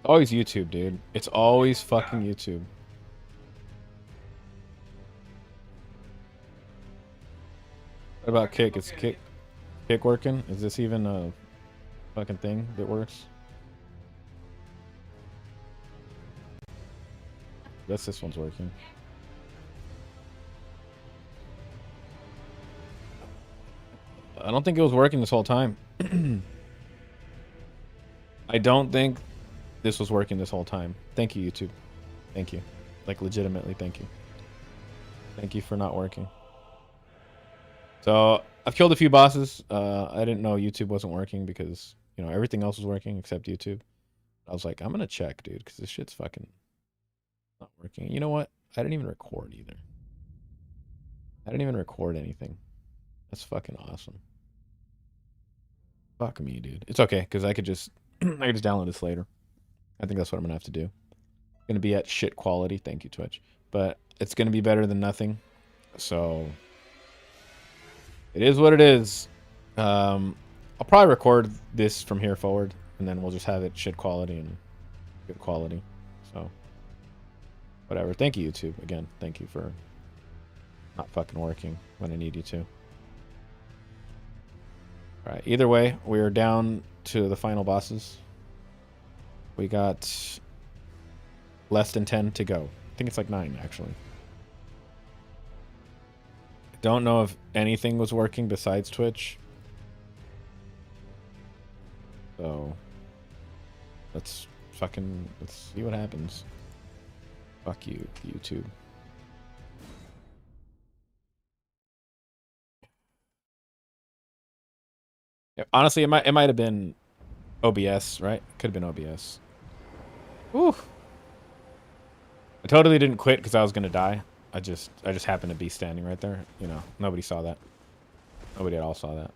Always YouTube, dude. It's always fucking YouTube. What about kick? Is kick working? Is this even a fucking thing that works? Guess this one's working. I don't think it was working this whole time. I don't think this was working this whole time. Thank you, YouTube. Thank you. Like, legitimately, thank you. Thank you for not working. So, I've killed a few bosses. I didn't know YouTube wasn't working because, you know, everything else was working except YouTube. I was like, I'm gonna check, dude, because this shit's fucking not working. You know what? I didn't even record either. I didn't even record anything. That's fucking awesome. Fuck me, dude. It's okay, because I could just download this later. I think that's what I'm gonna have to do. It's gonna be at shit quality. Thank you, Twitch. But it's gonna be better than nothing. So it is what it is. I'll probably record this from here forward, and then we'll just have it shit quality and good quality. So whatever. Thank you, YouTube. Again, thank you for not fucking working when I need you to. All right. Either way, we are down to the final bosses. We got less than 10 to go. I think it's like 9, actually. Don't know if anything was working besides Twitch. So let's see what happens. Fuck you, YouTube. Yeah, honestly, it might have been OBS, right? Could have been OBS. Whew. I totally didn't quit because I was gonna die. I just happened to be standing right there. You know, nobody saw that. Nobody at all saw that.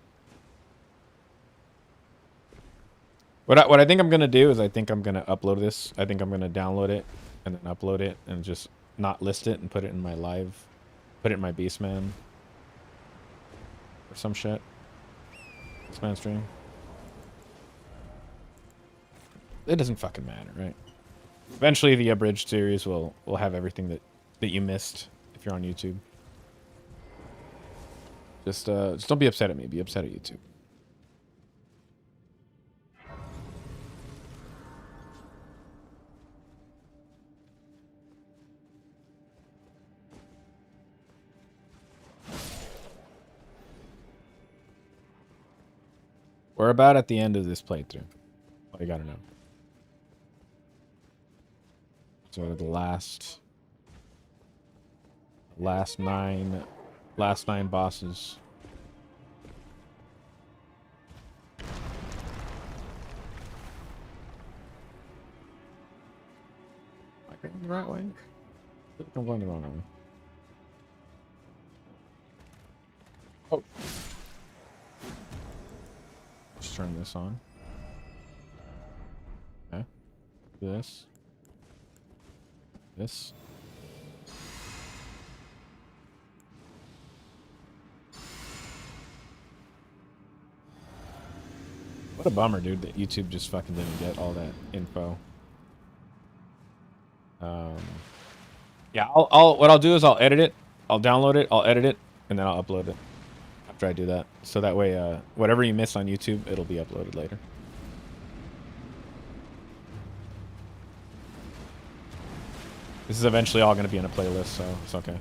What I think I'm gonna do is I think I'm gonna upload this. I think I'm gonna download it and then upload it and just not list it and put it in my live, put it in my Beastman or some shit. Beastman stream. It doesn't fucking matter, right? Eventually, the abridged series will have everything that you missed if you're on YouTube. Just don't be upset at me. Be upset at YouTube. We're about at the end of this playthrough. All you gotta know. So the last 9 bosses. Am I going the right way? I think I'm going the wrong way. Oh. Let's turn this on. Okay. This. What a bummer, dude, that YouTube just fucking didn't get all that info. Yeah, what I'll do is I'll edit it, I'll download it, I'll edit it, and then I'll upload it after I do that. So that way, whatever you miss on YouTube, it'll be uploaded later. This is eventually all going to be in a playlist, so it's okay.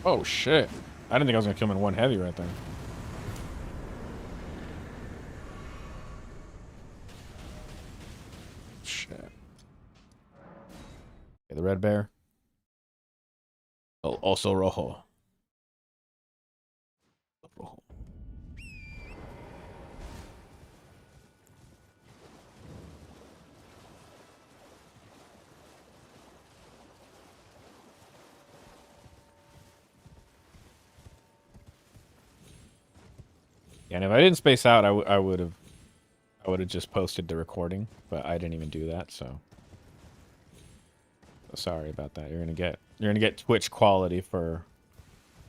Oh, shit. I didn't think I was going to kill him in one heavy right there. Shit. Okay, the red bear. Oh, also rojo. Yeah, and if I didn't space out, I would have just posted the recording, but I didn't even do that, so sorry about that. You're gonna get Twitch quality for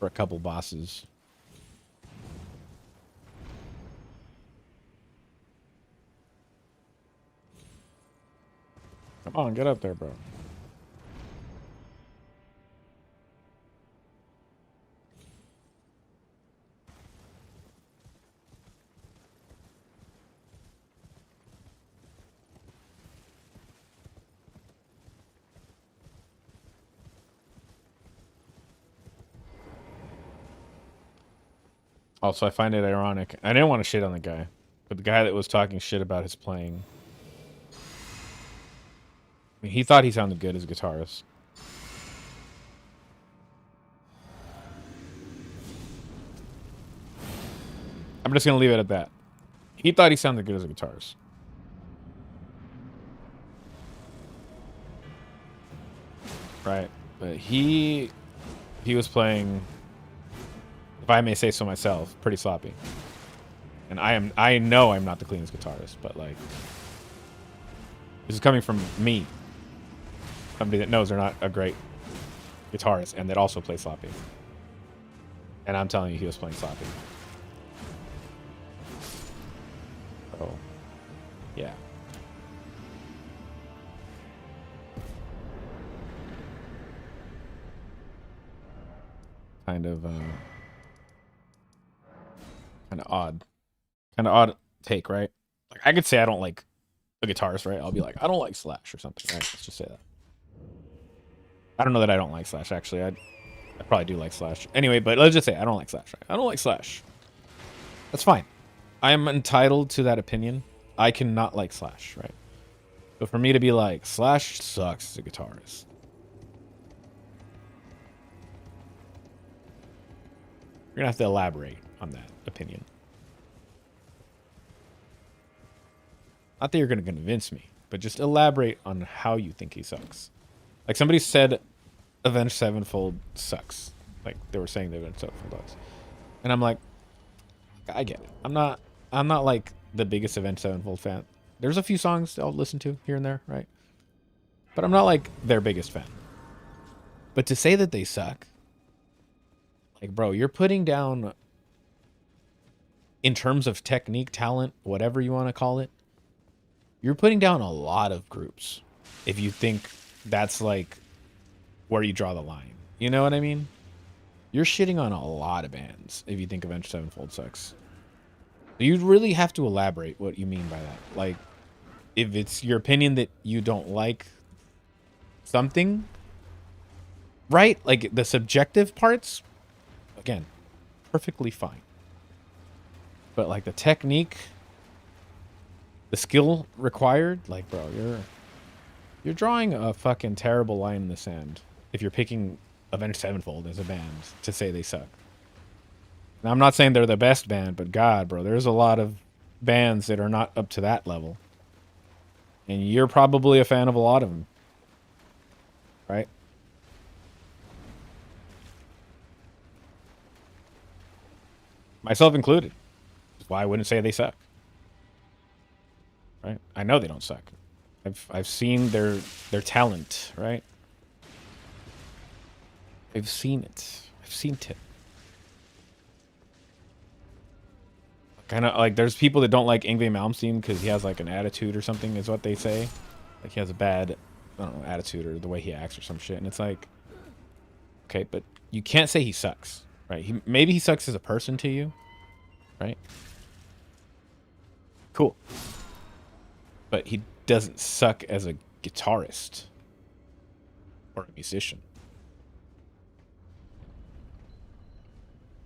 for a couple bosses. Come on, get up there, bro. Also, I find it ironic. I didn't want to shit on the guy, but the guy that was talking shit about his playing, I mean, he thought he sounded good as a guitarist. I'm just going to leave it at that. He thought he sounded good as a guitarist. Right. But he was playing, if I may say so myself, pretty sloppy. And I know I'm not the cleanest guitarist, but like, this is coming from me. Somebody that knows they're not a great guitarist and that also plays sloppy. And I'm telling you, he was playing sloppy. So, yeah. Kind of odd. Kind of odd take, right? Like, I could say I don't like a guitarist, right? I'll be like, I don't like Slash or something, right? Let's just say that. I don't know that I don't like Slash, actually. I probably do like Slash. Anyway, but let's just say I don't like Slash, right? I don't like Slash. That's fine. I am entitled to that opinion. I cannot like Slash, right? But for me to be like, Slash sucks as a guitarist. You're going to have to elaborate on that opinion. Not that you're going to convince me, but just elaborate on how you think he sucks. Like somebody said Avenged Sevenfold sucks. Like they were saying the Avenged Sevenfold does. And I'm like, I get it. I'm not like the biggest Avenged Sevenfold fan. There's a few songs I'll listen to here and there, right? But I'm not like their biggest fan. But to say that they suck, like, bro, you're putting down, in terms of technique, talent, whatever you want to call it, you're putting down a lot of groups if you think that's like where you draw the line. You know what I mean? You're shitting on a lot of bands if you think Avenged Sevenfold sucks. You really have to elaborate what you mean by that. Like, if it's your opinion that you don't like something, right? Like the subjective parts, again, perfectly fine. But like the technique, the skill required, like, bro, you're drawing a fucking terrible line in the sand if you're picking Avenged Sevenfold as a band to say they suck. Now, I'm not saying they're the best band, but God, bro, there's a lot of bands that are not up to that level. And you're probably a fan of a lot of them. Right? Myself included. That's why I wouldn't say they suck. Right? I know they don't suck. I've seen their talent, right? I've seen it. I've seen it. Kind of like there's people that don't like Yngwie Malmsteen because he has like an attitude or something is what they say. Like he has a bad, I don't know, attitude or the way he acts or some shit. And it's like, okay, but you can't say he sucks, right? Maybe he sucks as a person to you, right? Cool. But he doesn't suck as a guitarist or a musician.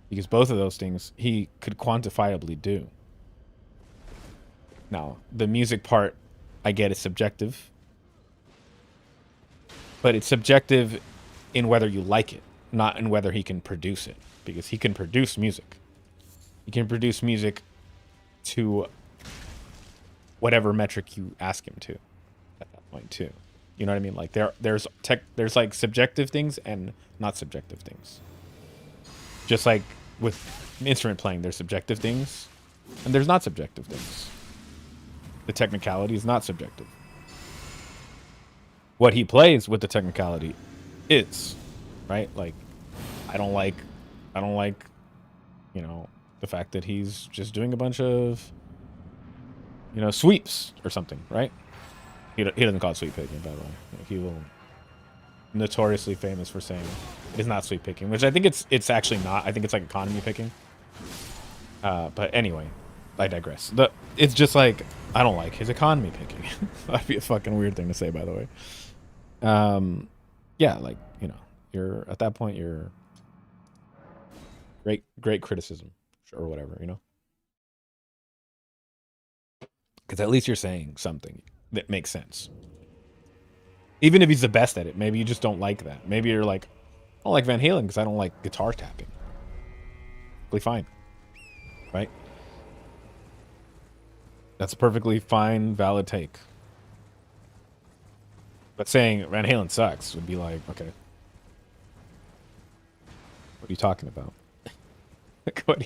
Because both of those things he could quantifiably do. Now, the music part, I get is subjective. But it's subjective in whether you like it, not in whether he can produce it. Because he can produce music. He can produce music to whatever metric you ask him to at that point too. You know what I mean? Like there's like subjective things and not subjective things. Just like with instrument playing, there's subjective things and there's not subjective things. The technicality is not subjective. What he plays with the technicality is, right? Like, I don't like I don't like, the fact that he's just doing a bunch of, sweeps or something, right? He doesn't call it sweep picking, by the way. He will notoriously famous for saying it's not sweep picking, which I think it's actually not. I think it's like economy picking. But anyway, I digress. It's just like I don't like his economy picking. That'd be a fucking weird thing to say, by the way. Yeah, like you're at that point. You're great criticism or whatever, because at least you're saying something that makes sense. Even if he's the best at it, maybe you just don't like that. Maybe you're like, I don't like Van Halen because I don't like guitar tapping. Perfectly fine, right? That's a perfectly fine, valid take. But saying Van Halen sucks would be like, okay, what are you talking about? Like, what are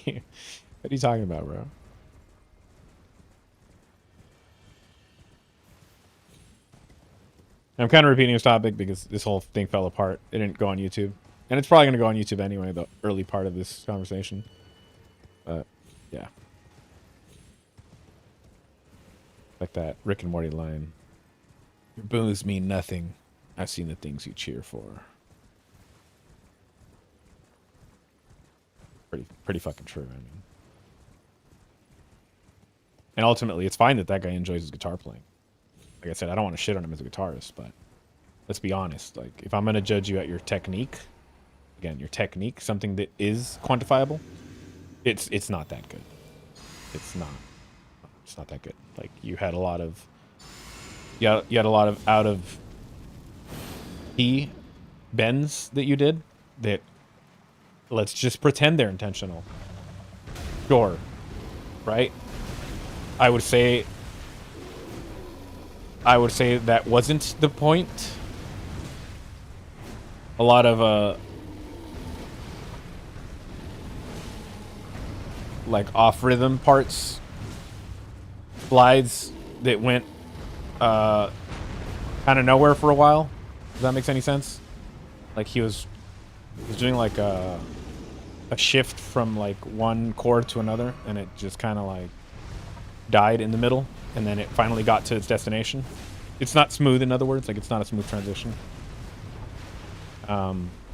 you talking about, bro? I'm kind of repeating this topic because this whole thing fell apart. It didn't go on YouTube. And it's probably going to go on YouTube anyway, the early part of this conversation. But, yeah. Like that Rick and Morty line. Your boos mean nothing. I've seen the things you cheer for. Pretty fucking true, I mean. And ultimately, it's fine that guy enjoys his guitar playing. Like I said, I don't want to shit on him as a guitarist, but let's be honest. Like, if I'm going to judge you at your technique, again, your technique, something that is quantifiable, it's not that good. It's not that good. Like, you had a lot of out of key bends that you did that, let's just pretend they're intentional. Sure. Right? I would say that wasn't the point. A lot of like off rhythm parts, slides that went kind of nowhere for a while. Does that make any sense? Like he was doing like a shift from like one chord to another, and it just kind of like died in the middle, and then it finally got to its destination. It's not smooth, in other words, like it's not a smooth transition.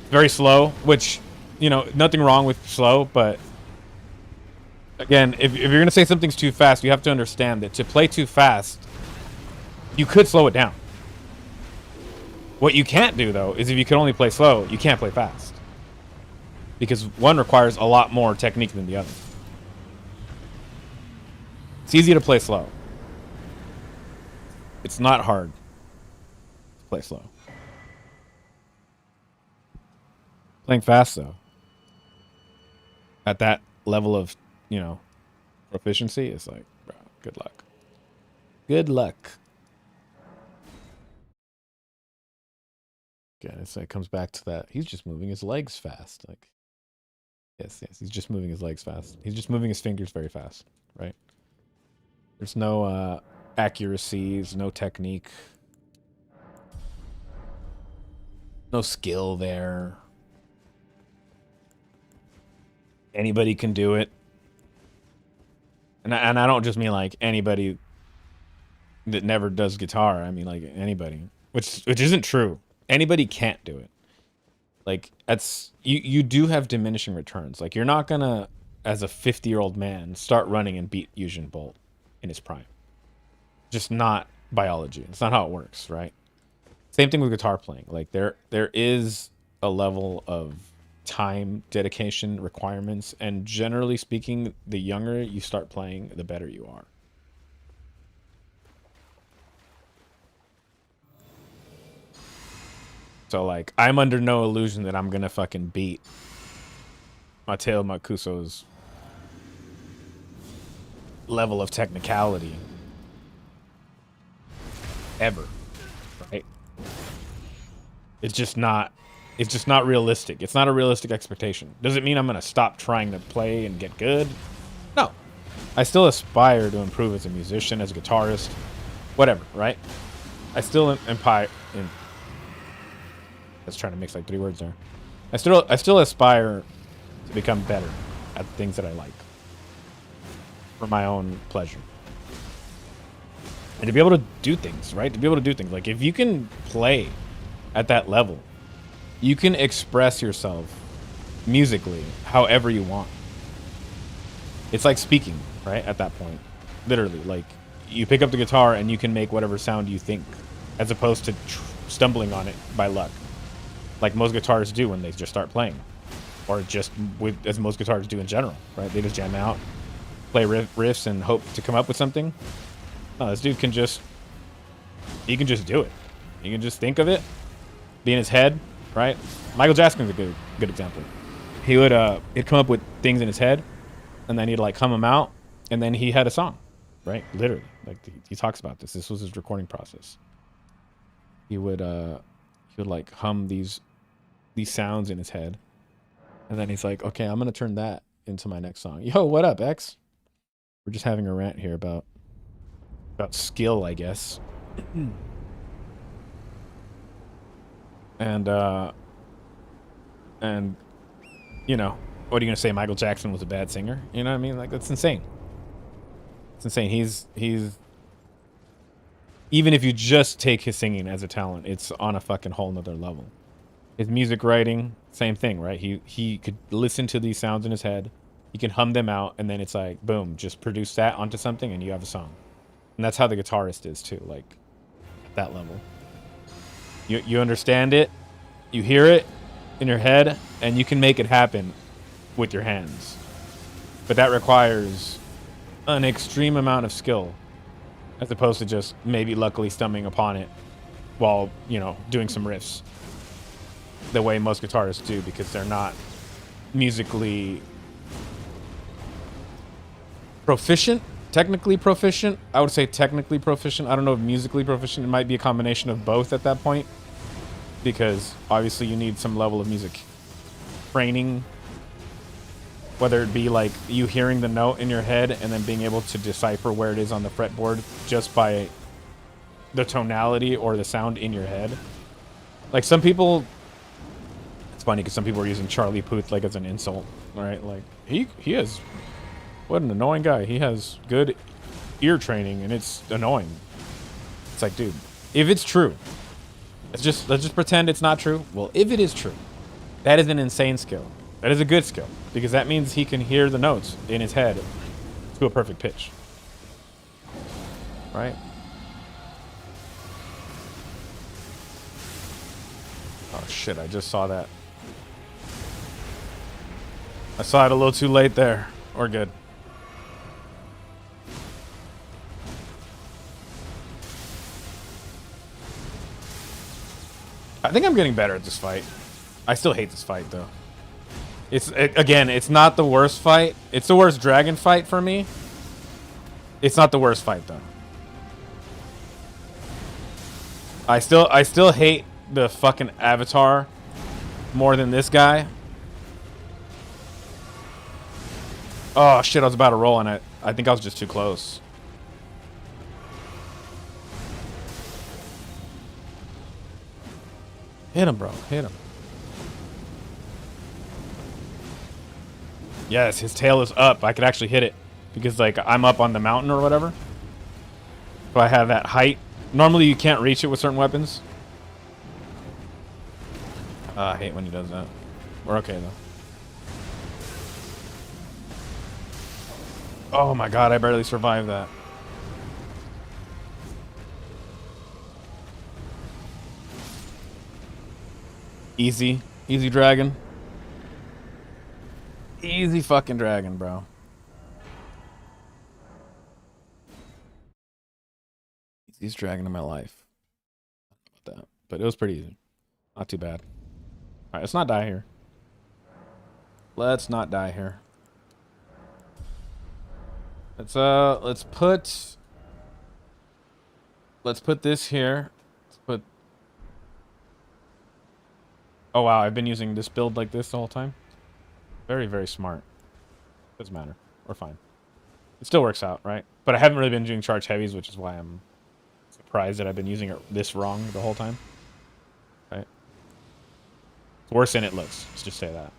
Very slow, which, nothing wrong with slow, but again, if you're going to say something's too fast, you have to understand that to play too fast, you could slow it down. What you can't do, though, is if you can only play slow, you can't play fast. Because one requires a lot more technique than the other. It's easy to play slow. It's not hard to play slow. Playing fast, though, at that level of, proficiency, is like, bro, good luck. Good luck. Again, it comes back to that. He's just moving his legs fast. Like, yes, he's just moving his legs fast. He's just moving his fingers very fast, right? There's no accuracies, no technique, no skill there. Anybody can do it. And I don't just mean like anybody that never does guitar. I mean like anybody, which isn't true. Anybody can't do it. Like, you do have diminishing returns. Like, you're not gonna, as a 50-year-old man, start running and beat Usain Bolt in his prime. Just not biology. It's not how it works, right? Same thing with guitar playing. Like, there is a level of time, dedication, requirements, and generally speaking, the younger you start playing, the better you are. So, like, I'm under no illusion that I'm gonna fucking beat Mateo Macuso's level of technicality ever, right? It's just not realistic. It's not a realistic expectation. Does it mean I'm gonna stop trying to play and get good? No. I still aspire to improve as a musician, as a guitarist, whatever, right? I still I was trying to mix like 3 words there. I still aspire to become better at the things that I like for my own pleasure. And to be able to do things, right? To be able to do things. Like, if you can play at that level, you can express yourself musically however you want. It's like speaking, right? At that point. Literally. Like, you pick up the guitar and you can make whatever sound you think, as opposed to stumbling on it by luck, like most guitarists do when they just start playing. Or just as most guitarists do in general, right? They just jam out, play riffs, and hope to come up with something. No, this dude can just... he can just do it. He can just think of it, be in his head, right? Michael Jackson's a good example. He'd come up with things in his head, and then he'd like hum them out, and then he had a song, right? Literally, like he talks about this. This was his recording process. He would like hum these sounds in his head, and then he's like, okay, I'm gonna turn that into my next song. Yo, what up, X? We're just having a rant here about skill, I guess. And you know, what are you gonna say? Michael Jackson was a bad singer? You know what I mean? Like, that's insane. It's insane. He's even if you just take his singing as a talent, it's on a fucking whole nother level. His music writing, same thing, right? He could listen to these sounds in his head, he can hum them out, and then it's like, boom, just produce that onto something and you have a song. And that's how the guitarist is too, like at that level. You understand it, you hear it in your head, and you can make it happen with your hands. But that requires an extreme amount of skill, as opposed to just maybe luckily stumbling upon it while, you know, doing some riffs the way most guitarists do, because they're not musically proficient. Technically proficient. I would say technically proficient. I don't know if musically proficient. It might be a combination of both at that point, because obviously you need some level of music training, whether it be like you hearing the note in your head and then being able to decipher where it is on the fretboard just by the tonality or the sound in your head. Like, some people, it's funny because some people are using Charlie Puth like as an insult, right? Like, he has, what an annoying guy. He has good ear training and it's annoying. It's like, dude, if it's true, let's just pretend it's not true. Well, if it is true, that is an insane skill. That is a good skill, because that means he can hear the notes in his head to a perfect pitch. Right? Oh shit, I just saw that. I saw it a little too late there. We're good. I think I'm getting better at this fight. I still hate this fight though. Again, it's not the worst fight. It's the worst dragon fight for me. It's not the worst fight though. I still hate the fucking avatar more than this guy. Oh shit, I was about to roll on it. I think I was just too close. Hit him, bro. Hit him. Yes, his tail is up. I could actually hit it because, like, I'm up on the mountain or whatever. So I have that height. Normally you can't reach it with certain weapons. I hate when he does that. We're okay though. Oh my god, I barely survived that. Easy. Easy dragon. Easy fucking dragon, bro. Easiest dragon in my life. That, but it was pretty easy. Not too bad. Alright, let's not die here. Let's not die here. Let's put this here. Let's put... Oh wow, I've been using this build like this the whole time. Very, very smart. Doesn't matter. We're fine. It still works out, right? But I haven't really been doing charge heavies, which is why I'm surprised that I've been using it this wrong the whole time. Right? It's worse than it looks. Let's just say that.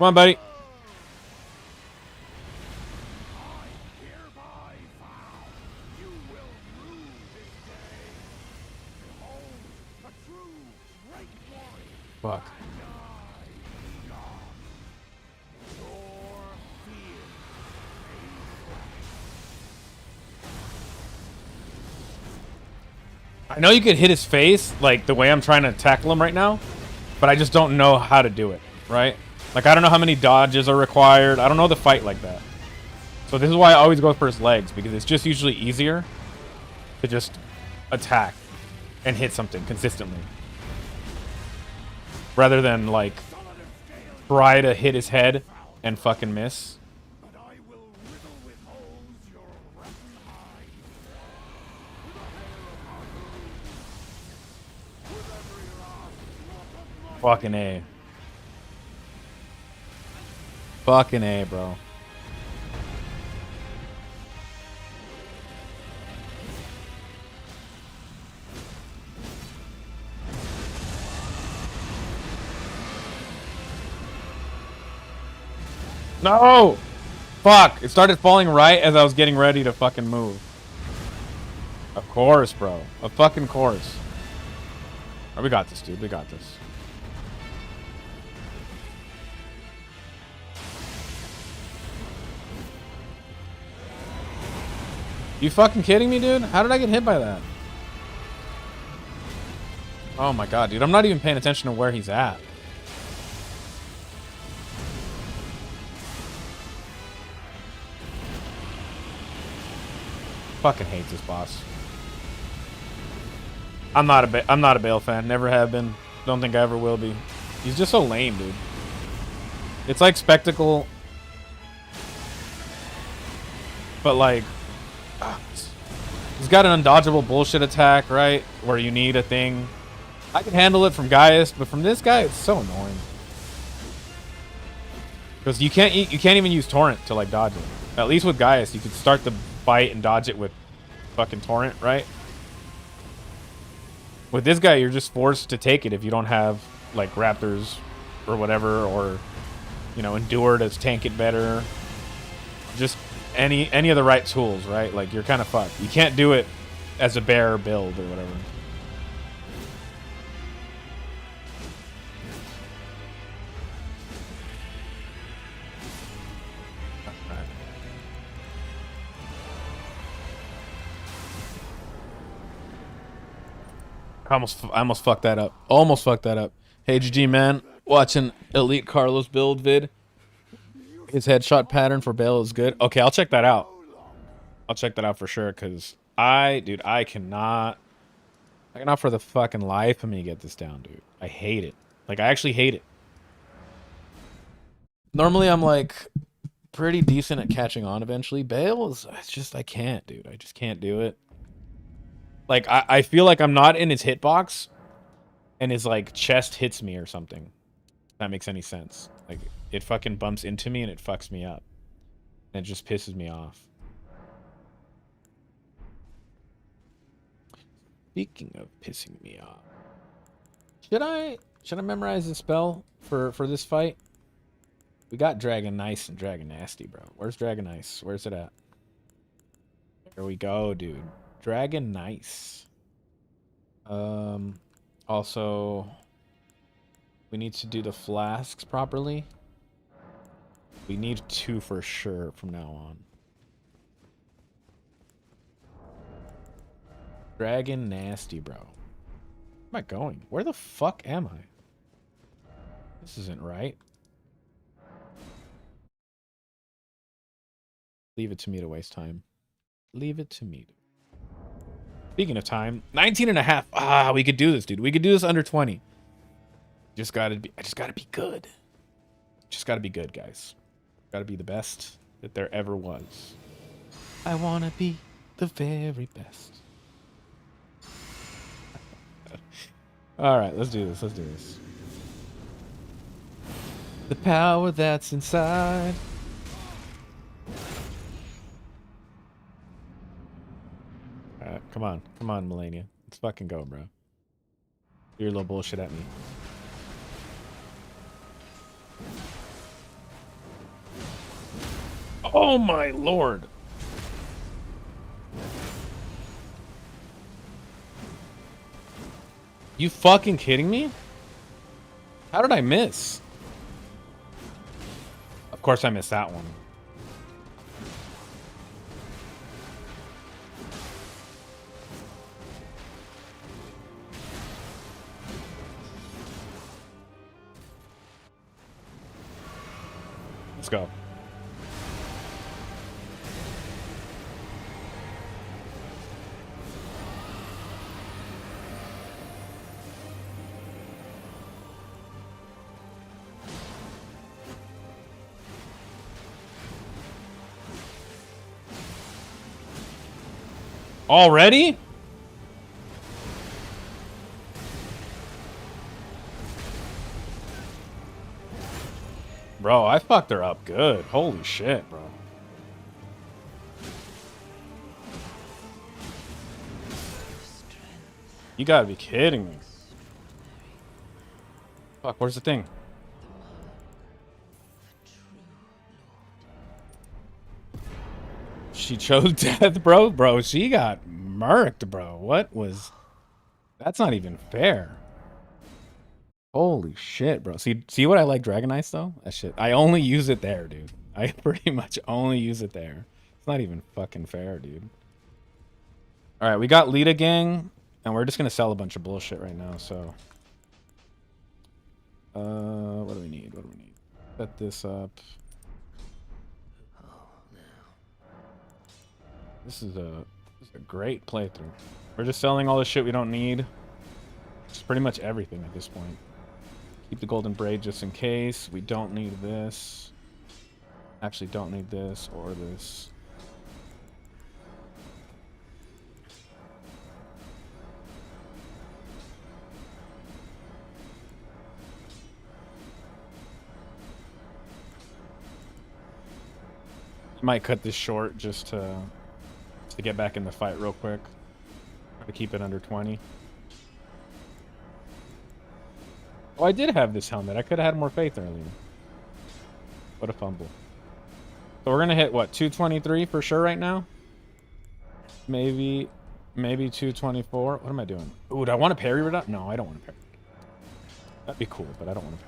Come on, buddy. Fuck. I know you could hit his face, like, the way I'm trying to tackle him right now, but I just don't know how to do it, right? Like, I don't know how many dodges are required. I don't know the fight like that. So this is why I always go for his legs, because it's just usually easier to just attack and hit something consistently. Rather than, like, try to hit his head and fucking miss. Fucking A. Fucking A, bro. No! Fuck! It started falling right as I was getting ready to fucking move. Of course, bro. Of fucking course. Oh, we got this, dude. We got this. You fucking kidding me, dude? How did I get hit by that? Oh my god, dude. I'm not even paying attention to where he's at. Fucking hate this boss. I'm not a Bale fan. Never have been. Don't think I ever will be. He's just so lame, dude. It's like Spectacle, but like, he's got an undodgeable bullshit attack, right? Where you need a thing. I can handle it from Gaius, but from this guy, it's so annoying. Because you can't even use Torrent to like dodge it. At least with Gaius, you could start the fight and dodge it with fucking Torrent, right? With this guy, you're just forced to take it if you don't have like Raptors or whatever, or you know, Endure to tank it better. Just any of the right tools, right? Like you're kind of fucked. You can't do it as a bear build or whatever. I almost fucked that up. Almost fucked that up. Hey, GG, man. Watching Elite Carlos build vid. His headshot pattern for Bale is good. Okay, I'll check that out. I'll check that out for sure, because dude, I cannot for the fucking life of me get this down, dude. I hate it. Like, I actually hate it. Normally, I'm, like, pretty decent at catching on eventually. Bale is, it's just, I can't, dude. I just can't do it. Like, I feel like I'm not in his hitbox, and his, like, chest hits me or something. If that makes any sense. Like, it fucking bumps into me, and it fucks me up. And it just pisses me off. Speaking of pissing me off. Should I memorize the spell for this fight? We got Dragon Nice and Dragon Nasty, bro. Where's Dragon Nice? Where's it at? There we go, dude. Dragon Nice. Also, we need to do the flasks properly. We need 2 for sure from now on. Dragon Nasty, bro. Where am I going? Where the fuck am I? This isn't right. Leave it to me to waste time. Leave it to me. Speaking of time, 19.5. Ah, we could do this, dude. We could do this under 20. I just gotta be good. Just gotta be good, guys. Gotta be the best that there ever was. I wanna be the very best. Alright, let's do this. Let's do this. The power that's inside. Alright, come on. Come on, Melania. Let's fucking go, bro. Do your little bullshit at me. Oh my lord. You fucking kidding me? How did I miss? Of course I missed that one. Let's go. Already? Bro, I fucked her up good. Holy shit, bro. You gotta be kidding me. Fuck, where's the thing? She chose death, bro? Bro, she got murked, bro. What was... That's not even fair. Holy shit, bro. See what I like Dragon Ice, though? That shit. I only use it there, dude. I pretty much only use it there. It's not even fucking fair, dude. Alright, we got Lita Gang, and we're just gonna sell a bunch of bullshit right now, so... what do we need? What do we need? Set this up. This is a great playthrough. We're just selling all the shit we don't need. It's pretty much everything at this point. Keep the golden braid just in case. We don't need this. Actually, don't need this or this. Might cut this short just to get back in the fight real quick. Try to keep it under 20. Oh, I did have this helmet. I could have had more faith earlier. What a fumble. So we're gonna hit what, 223 for sure right now? Maybe 224. What am I doing? Ooh, do I want to parry it up? No, I don't want to parry. That'd be cool, but I don't want to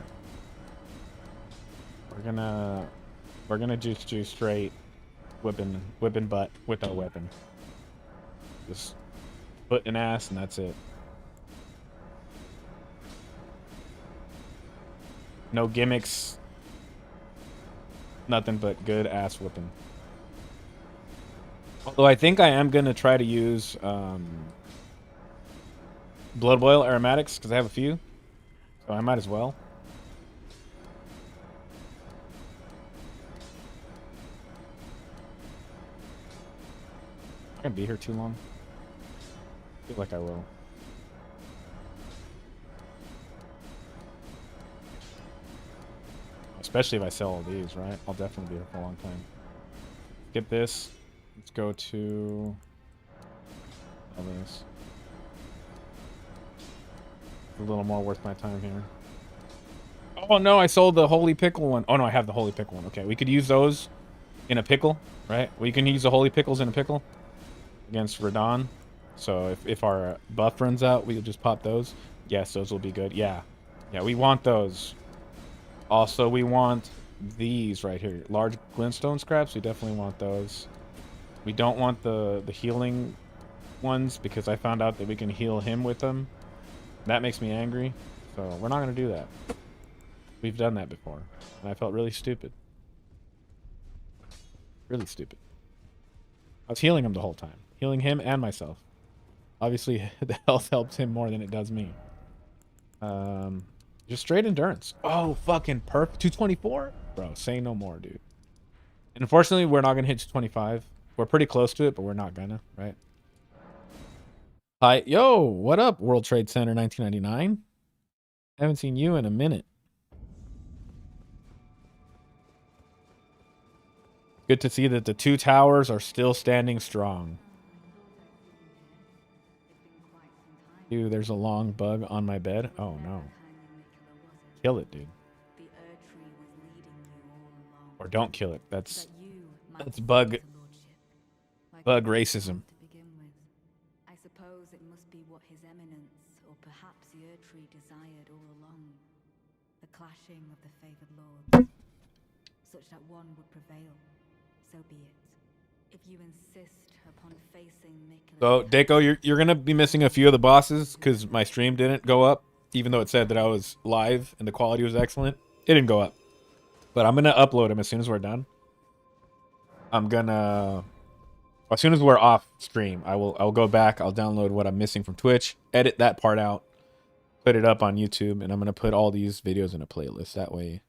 parry. We're gonna just do straight whipping butt with our weapon. Just foot and ass, and that's it. No gimmicks. Nothing but good ass whipping. Although I think I am gonna try to use blood boil aromatics because I have a few, so I might as well. I can't be here too long. I feel like I will. Especially if I sell all these, right? I'll definitely be here for a long time. Skip this. Let's go to all this. A little more worth my time here. Oh no, I sold the holy pickle one. Oh no, I have the holy pickle one. Okay, we could use those in a pickle, right? We can use the holy pickles in a pickle against Radon. So if our buff runs out, we'll just pop those. Yes, those will be good. Yeah, we want those. Also, we want these right here. Large glintstone scraps, we definitely want those. We don't want the healing ones because I found out that we can heal him with them. That makes me angry, so we're not going to do that. We've done that before, and I felt really stupid. Really stupid. I was healing him the whole time. Healing him and myself. Obviously, the health helps him more than it does me. Just straight endurance. Oh, fucking perfect. 224? Bro, say no more, dude. And unfortunately, we're not going to hit 225. We're pretty close to it, but we're not gonna, right? Hi. Yo, what up, World Trade Center 1999? Haven't seen you in a minute. Good to see that the two towers are still standing strong. Dude, there's a long bug on my bed. Oh, no. Kill it, dude. Or don't kill it. That's That's bug racism. To begin with. I suppose it must be what His Eminence, or perhaps your tree desired all along. The clashing of the favored lords, such that one would prevail. So be it. If you insist upon facing Nicholas... So, Deko, you're gonna be missing a few of the bosses because my stream didn't go up, even though it said that I was live and the quality was excellent. It didn't go up. But I'm gonna upload them as soon as we're done. I'm gonna... As soon as we're off stream, I'll go back, I'll download what I'm missing from Twitch, edit that part out, put it up on YouTube, and I'm gonna put all these videos in a playlist. That way...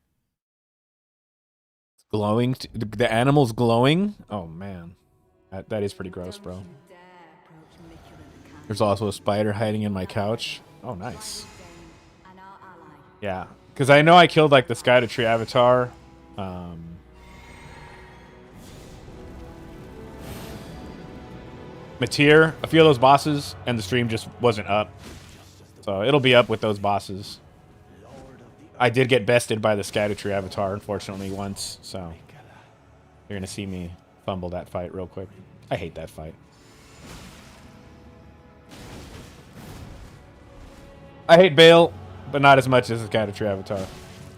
It's glowing. The animal's glowing? Oh, man. That is pretty gross, bro. There's also a spider hiding in my couch. Oh, nice. Yeah, because I know I killed like the Sky to Tree Avatar. Mateer, a few of those bosses, and the stream just wasn't up. So it'll be up with those bosses. I did get bested by the Sky to Tree Avatar, unfortunately, once. So you're going to see me fumble that fight real quick. I hate that fight. I hate Bale, but not as much as the Sky to Tree Avatar.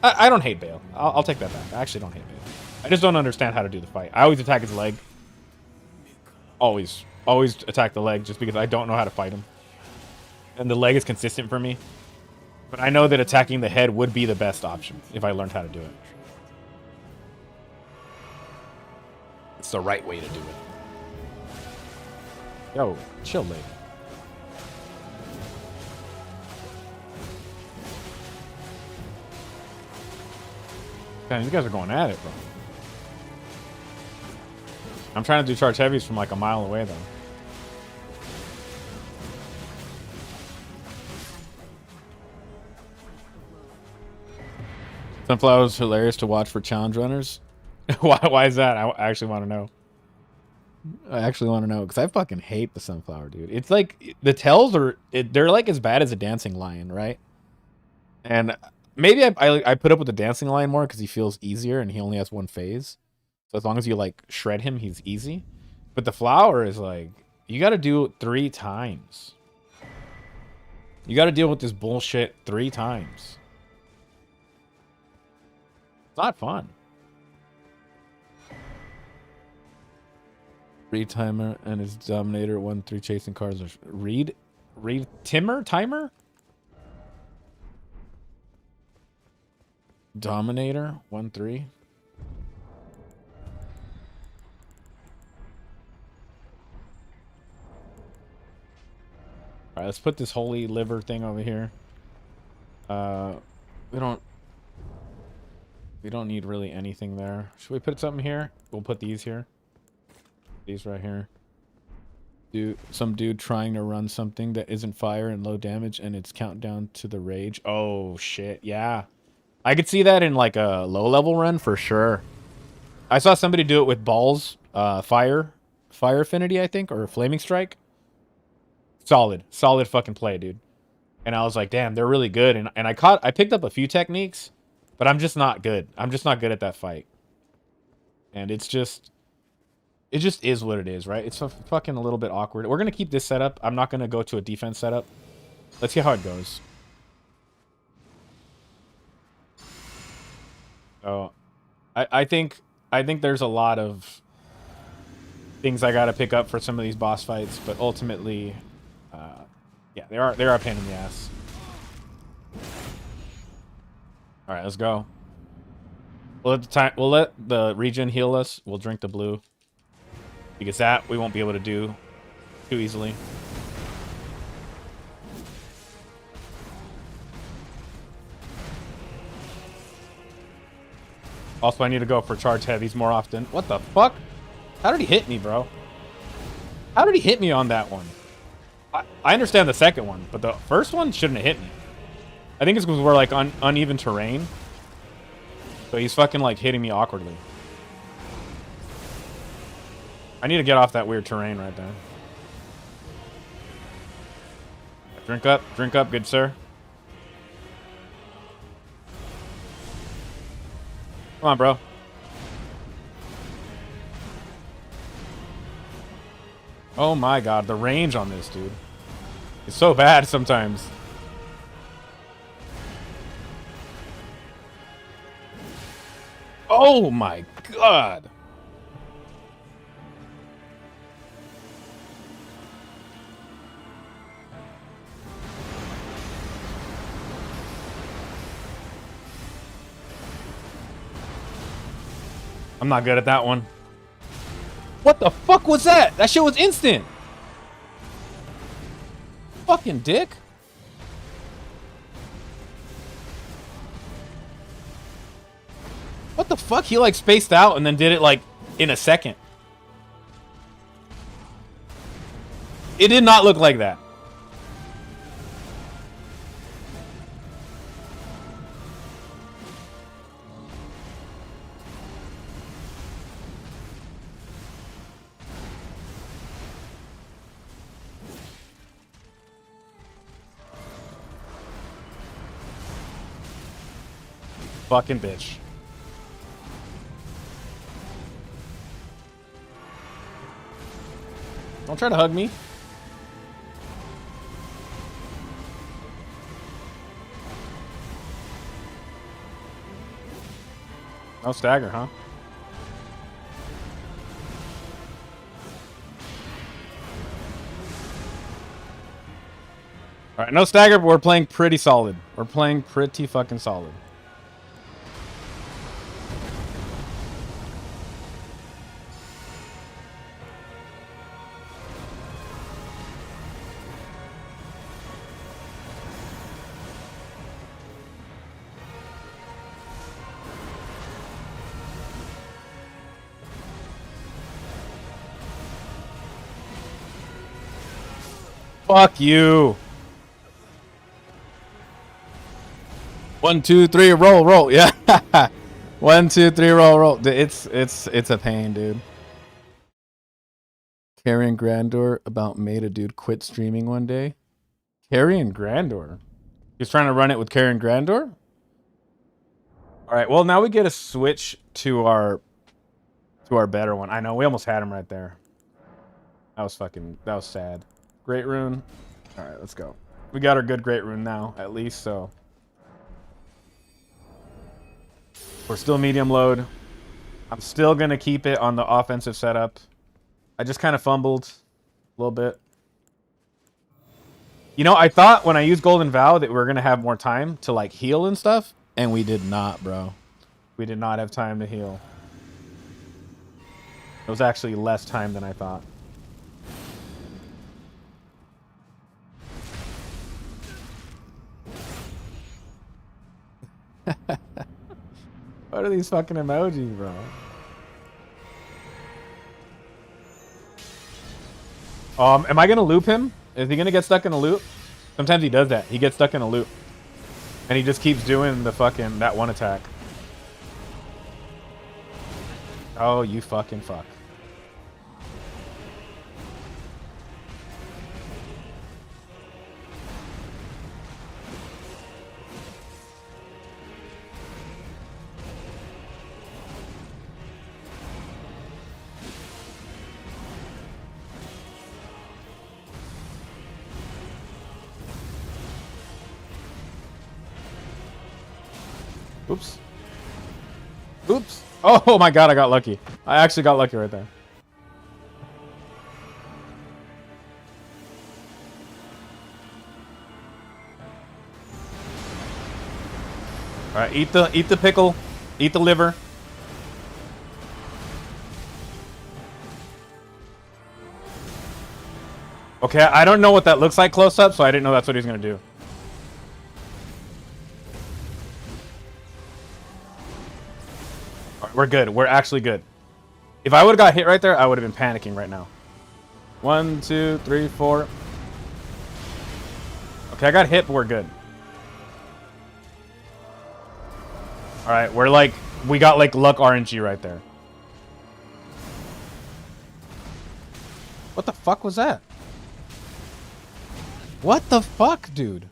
I don't hate Bale. I'll take that back. I actually don't hate Bale. I just don't understand how to do the fight. I always attack his leg. Always attack the leg just because I don't know how to fight him. And the leg is consistent for me. But I know that attacking the head would be the best option if I learned how to do it. It's the right way to do it. Yo, chill, lady. Man, these guys are going at it, bro. I'm trying to do charge heavies from like a mile away, though. Sunflower's hilarious to watch for challenge runners. Why is that? I actually want to know. I actually want to know because I fucking hate the sunflower, dude. It's like the tails are they're like as bad as a dancing lion, right? And maybe I put up with the dancing lion more because he feels easier and he only has one phase. So as long as you like shred him, he's easy. But the flower is like you got to do it 3 times. You got to deal with this bullshit 3 times. It's not fun. Reed Timer and his Dominator 1-3 chasing cars. Reed Timer? Dominator 1-3. Alright, let's put this holy liver thing over here. We don't need really anything there. Should we put something here? We'll put these here. These right here. Some dude trying to run something that isn't fire and low damage and it's countdown to the rage. Oh shit, yeah. I could see that in like a low level run for sure. I saw somebody do it with balls, fire affinity, I think, or flaming strike. Solid fucking play, dude. And I was like, damn, they're really good. And I picked up a few techniques, but I'm just not good. I'm just not good at that fight. And it just is what it is, right? It's fucking a little bit awkward. We're going to keep this setup. I'm not going to go to a defense setup. Let's see how it goes. So, I think there's a lot of things I got to pick up for some of these boss fights, but ultimately, yeah, they are a pain in the ass. All right, let's go. We'll let the regen heal us. We'll drink the blue. Because that we won't be able to do too easily. Also, I need to go for charge heavies more often. What the fuck? How did he hit me, bro? How did he hit me on that one? I understand the second one, but the first one shouldn't have hit me. I think it's because we're like on uneven terrain. So he's fucking like hitting me awkwardly. I need to get off that weird terrain right there. Drink up, good sir. Come on, bro. Oh my god, the range on this, dude. It's so bad sometimes. Oh my god. I'm not good at that one. What the fuck was that? That shit was instant. Fucking dick. What the fuck? He like spaced out and then did it like in a second. It did not look like that. Fucking bitch. Don't try to hug me. No stagger, huh? Alright, no stagger, but we're playing pretty solid. We're playing pretty fucking solid. Fuck you. 1, 2, 3, roll, roll. Yeah. 1, 2, 3, roll, roll. It's a pain, dude. Carrion Grandor about made a dude quit streaming one day. Carrion Grandor. He's trying to run it with Carrion Grandor? Alright, well now we get a switch to our better one. I know, we almost had him right there. That was sad. Great rune. Alright, let's go. We got our good great rune now, at least, so. We're still medium load. I'm still going to keep it on the offensive setup. I just kind of fumbled a little bit. You know, I thought when I used Golden Vow that we were going to have more time to, like, heal and stuff. And we did not, bro. We did not have time to heal. It was actually less time than I thought. What are these fucking emojis, bro? Am I gonna loop him? Is he gonna get stuck in a loop? Sometimes he does that. He gets stuck in a loop. And he just keeps doing the fucking, that one attack. Oh, you fucking fuck. Oops. Oops. Oh my god, I got lucky. I actually got lucky right there. Alright, eat the pickle. Eat the liver. Okay, I don't know what that looks like close up, so I didn't know that's what he's gonna do. We're good. We're actually good. If I would have got hit right there, I would have been panicking right now. 1, 2, 3, 4. Okay, I got hit, but we're good. Alright, we're like... We got like luck RNG right there. What the fuck was that? What the fuck, dude?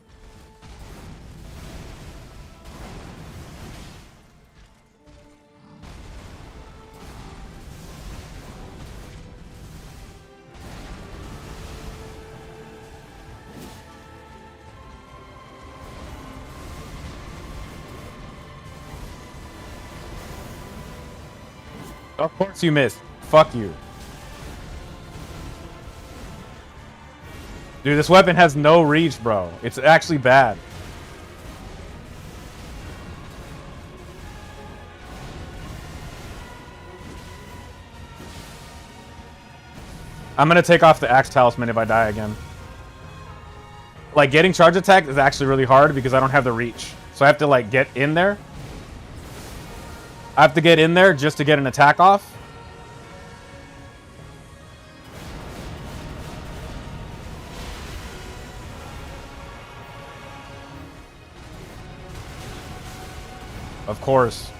Of course you missed. Fuck you. Dude, this weapon has no reach, bro. It's actually bad. I'm gonna take off the Axe Talisman if I die again. Like, getting charge attack is actually really hard because I don't have the reach. So I have to, like, get in there. I have to get in there just to get an attack off. Of course.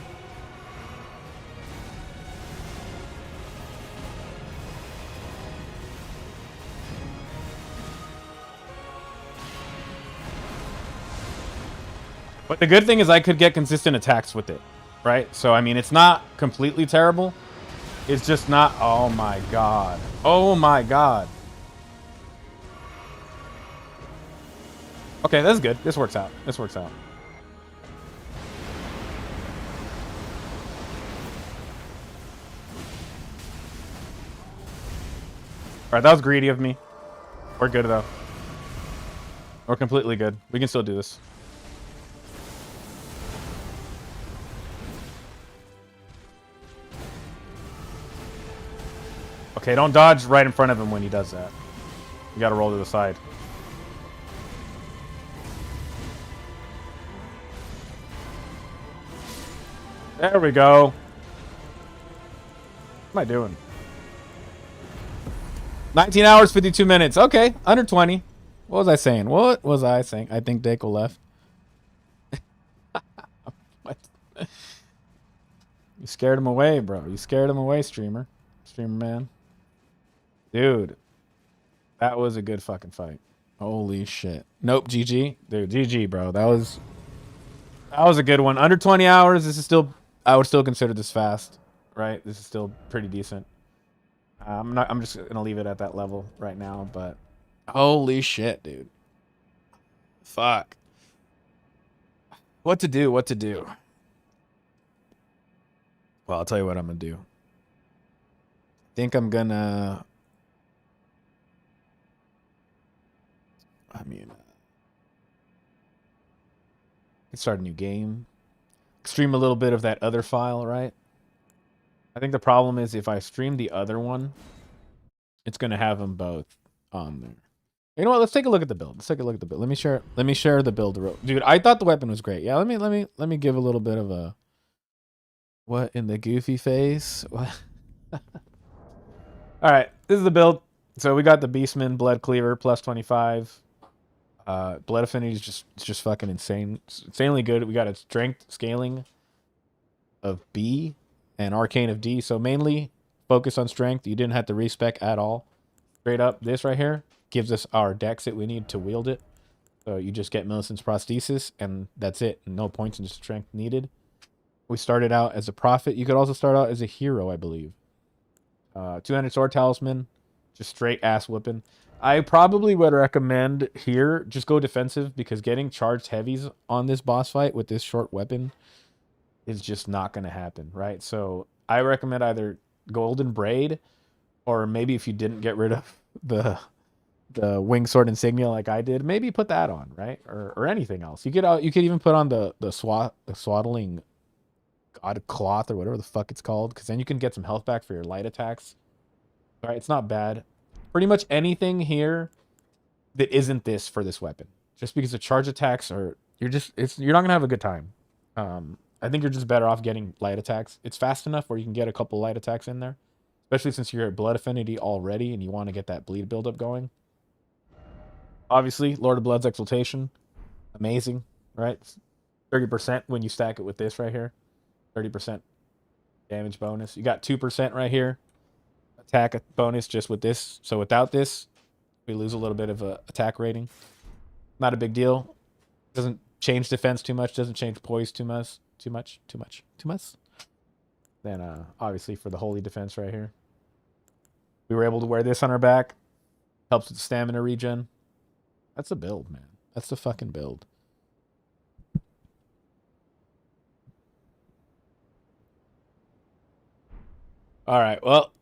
But the good thing is I could get consistent attacks with it, right? So, I mean, it's not completely terrible. It's just not... Oh, my God. Oh, my God. Okay, that's good. This works out. This works out. Alright, that was greedy of me. We're good, though. We're completely good. We can still do this. Okay, don't dodge right in front of him when he does that. You gotta roll to the side. There we go. What am I doing? 19 hours, 52 minutes. Okay, under 20. What was I saying? What was I saying? I think Dako left. What? You scared him away, bro. You scared him away, streamer. Streamer man. Dude. That was a good fucking fight. Holy shit. Nope, GG. Dude, GG, bro. That was a good one. Under 20 hours, this is still... I would still consider this fast, right? This is still pretty decent. I'm just gonna leave it at that level right now, but holy shit, dude. Fuck. What to do? What to do? Well, I'll tell you what I'm gonna do. I think I'm gonna... I mean... start a new game. Stream a little bit of that other file, right? I think the problem is if I stream the other one, it's gonna have them both on there. You know what? Let's take a look at the build. Let's take a look at the build. Let me share the build. Dude, I thought the weapon was great. Yeah, let me give a little bit of a... What in the goofy face? What? Alright, this is the build. So we got the Beastman Blood Cleaver plus 25. Blood affinity is just fucking insane. It's insanely good. We got a strength scaling of B and arcane of D. So mainly focus on strength. You didn't have to respec at all. Straight up, this right here gives us our dex that we need to wield it. So you just get Millicent's prosthesis and that's it. No points in strength needed. We started out as a prophet. You could also start out as a hero, I believe. 200 sword talisman, just straight ass whipping. I probably would recommend here just go defensive because getting charged heavies on this boss fight with this short weapon is just not going to happen, right? So I recommend either golden braid or maybe if you didn't get rid of the wing sword insignia like I did, maybe put that on, right? Or anything else. You could even put on the swaddling god cloth or whatever the fuck it's called, because then you can get some health back for your light attacks. All right, it's not bad. Pretty much anything here that isn't this for this weapon, just because the charge attacks are you're not gonna have a good time. I think you're just better off getting light attacks. It's fast enough where you can get a couple light attacks in there, especially since you're at blood affinity already and you want to get that bleed buildup going. Obviously, Lord of Blood's Exaltation, amazing, right? 30% when you stack it with this right here. 30% damage bonus. You got 2% right here. Attack bonus just with this. So without this, we lose a little bit of a attack rating. Not a big deal. Doesn't change defense too much. Doesn't change poise too much. Then obviously for the holy defense right here, we were able to wear this on our back. Helps with stamina regen. That's a build, man. That's the fucking build. All right. Well,